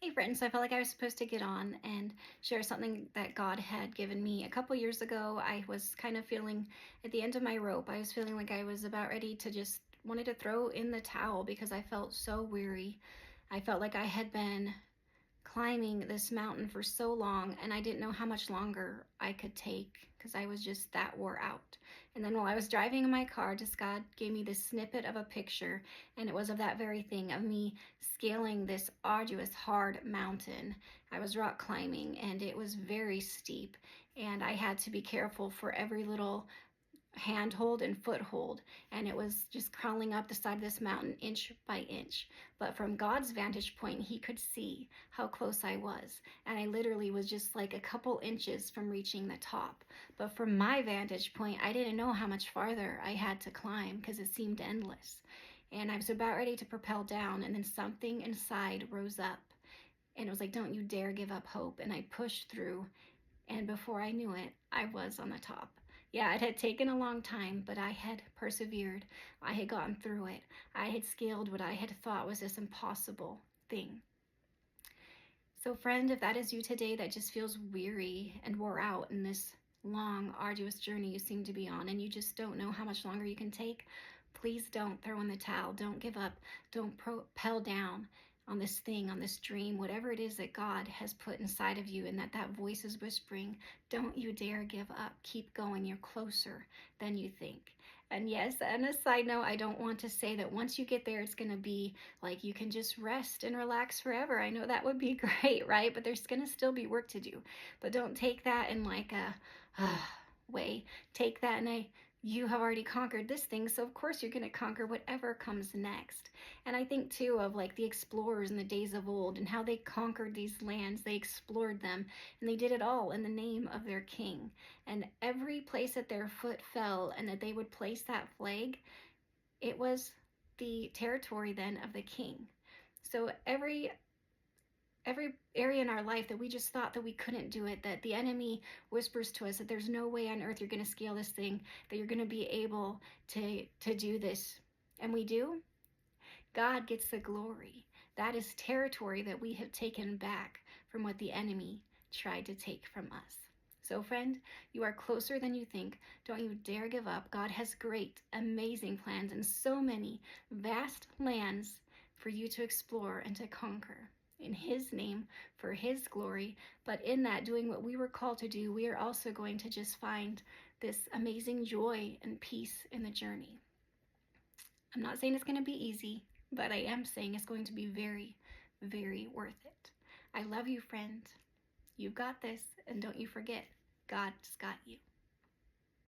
Hey friends, so I felt like I was supposed to get on and share something that God had given me. A couple years ago, I was kind of feeling at the end of my rope. I was feeling like I was about ready to just wanted to throw in the towel because I felt so weary. I felt like I had been climbing this mountain for so long and I didn't know how much longer I could take because I was just that wore out. And then while I was driving in my car, just God gave me this snippet of a picture, and it was of that very thing, of me scaling this arduous, hard mountain. I was rock climbing and it was very steep, and I had to be careful for every little handhold and foothold, and it was just crawling up the side of this mountain inch by inch. But from God's vantage point, he could see how close I was, and I literally was just like a couple inches from reaching the top. But from my vantage point, I didn't know how much farther I had to climb because it seemed endless. And I was about ready to propel down, and then something inside rose up, and it was like, don't you dare give up hope. And I pushed through, and before I knew it, I was on the top. Yeah, it had taken a long time, but I had persevered. I had gotten through it. I had scaled what I had thought was this impossible thing. So, friend, if that is you today, that just feels weary and wore out in this long, arduous journey you seem to be on, and you just don't know how much longer you can take, please don't throw in the towel. Don't give up. Don't propel down on this thing, on this dream, whatever it is that God has put inside of you and that voice is whispering. Don't you dare give up. Keep going. You're closer than you think. And yes, and a side note, I don't want to say that once you get there, it's going to be like you can just rest and relax forever. I know that would be great, right? But there's going to still be work to do. But don't take that in like a way. Take that in a, you have already conquered this thing, so of course you're going to conquer whatever comes next. And I think too of like the explorers in the days of old and how they conquered these lands. They explored them, and they did it all in the name of their king. And every place that their foot fell and that they would place that flag, it was the territory then of the king. So every area in our life that we just thought that we couldn't do it, that the enemy whispers to us that there's no way on earth you're going to scale this thing, that you're going to be able to do this, and we do, God gets the glory. That is territory that we have taken back from what the enemy tried to take from us. So, friend, you are closer than you think. Don't you dare give up. God has great, amazing plans and so many vast lands for you to explore and to conquer in his name, for his glory. But in that, doing what we were called to do, we are also going to just find this amazing joy and peace in the journey. I'm not saying it's going to be easy, but I am saying it's going to be very, very worth it. I love you, friend. You've got this, and don't you forget, God's got you.